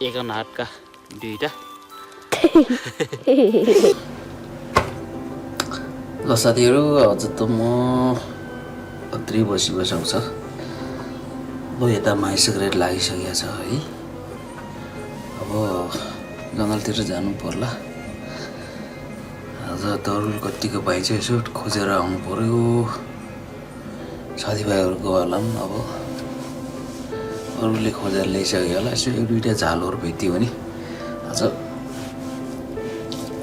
एक हातका दुईटा ल साथीहरू आज त म अत्रै बसिबसाउँछ अब यता माइसग्रेट लागिसकेको छ है अब जङ्गलतिर जानु पर्ला आज तरुल कतिको पाइन्छ यसो खोजेर आउनु पर्यो साथीभाइहरूको होला पनि अब अरूले खोजेर ल्याइसक्यो होला यसो एक दुईवटा झालहरू भेट्यो भने आज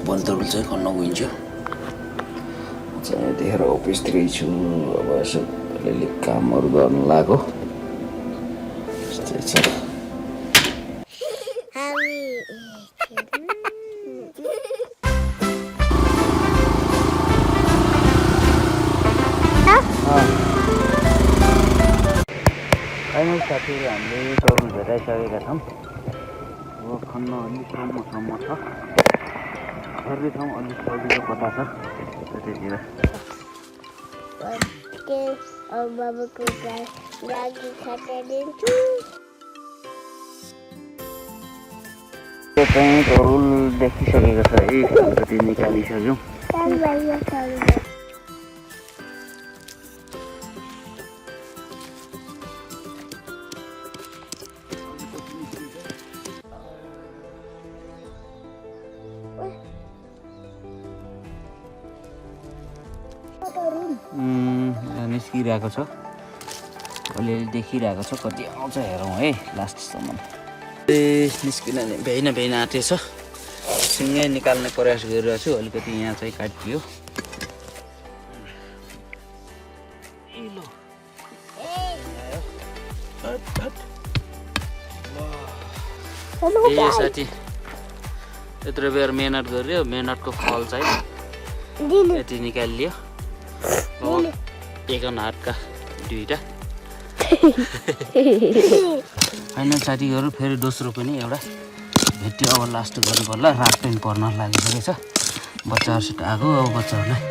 वनतरुल चाहिँ खन्न गइन्छ चाहिँ यतिखेर अफिसतिरै छु अब यसो अलिअलि कामहरू गर्नु लाग्यो यस्तै छ फाइनल साथीहरू हामीले तरुल भेटाइसकेका छौँ अब खन्न अलिक सम्म छ हेर्ने ठाउँ अलिक सजिलो कता छ त्यतिखेर चाहिँ तरुल देखिसकेको छ है अलिकति निकालिसक्यौँ निस्किरहेको छ अलिअलि देखिरहेको छ कति आउँछ हेरौँ है लास्टसम्म निस्किन भ्याइन आँटेछ सिँगै निकाल्ने प्रयास गरिरहेको छु अलिकति यहाँ चाहिँ काटियो ए साथी यत्रो बेर मेहनत गर्यो मेहनतको फल चाहिँ यति निकालियो एक हातका दुईटा फाइनल साथीहरू फेरि दोस्रो पनि एउटा भेट्यो अब लास्ट गर्नु पर्ला रात पनि पर्न लागिसकेको छ बच्चाहरूसित आएको अब बच्चाहरूलाई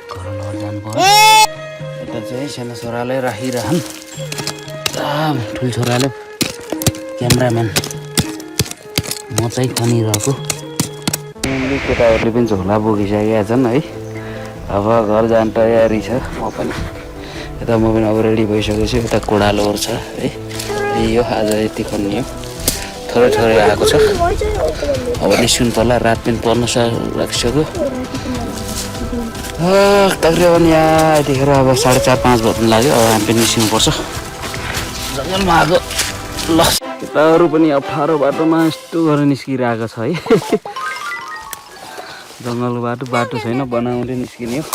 घर लगेर जानु पर्यो यता चाहिँ सानो छोरालाई राखिरहन् ठुलो छोराले क्यामराम्यान म चाहिँ खनिरहेको केटाहरूले पनि झोला बोकिसकेका छन् है अब घर जाने तयारी छ म पनि यता म पनि अब रेडी भइसकेको छु यता कोडालोहरू छ है यो आज यति खनियो थोरै थोरै आएको छ अब निस्किनु पर्ला रात पनि पर्न लागिसक्यो तकरिबन यहाँ यतिखेर अब 4:30-5 बज्नु लाग्यो अब हामी पनि निस्किनुपर्छ जङ्गलमा आएको ल यताहरू पनि अप्ठ्यारो बाटोमा यस्तो गरेर निस्किरहेको छ है जङ्गल बाटो छैन बनाउँदै निस्किने हो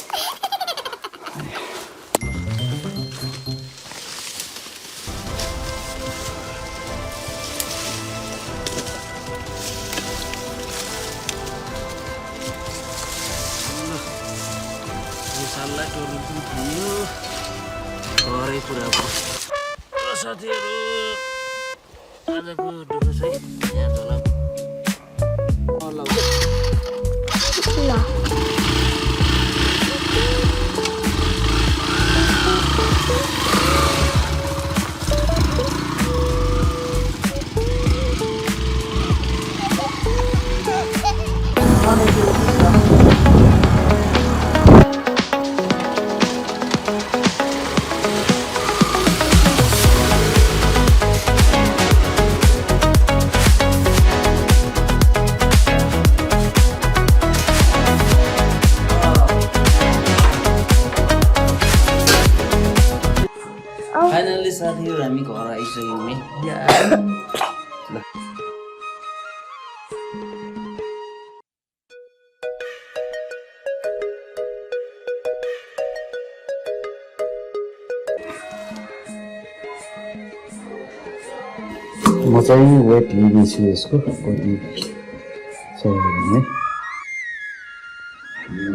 साललाई टोर्नु पनि थियो घरै पुरा भयो साथीहरू आजको दुःख चाहिँ यहाँ झोला फाइनली साथीहरू हामी घर आइसक्यौँ नि म चाहिँ वेट लिँदैछु यसको कति छ भने ल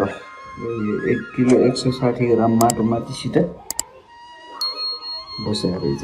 1 किलो 160 ग्राम माटो माथिसित बसेर रहेछ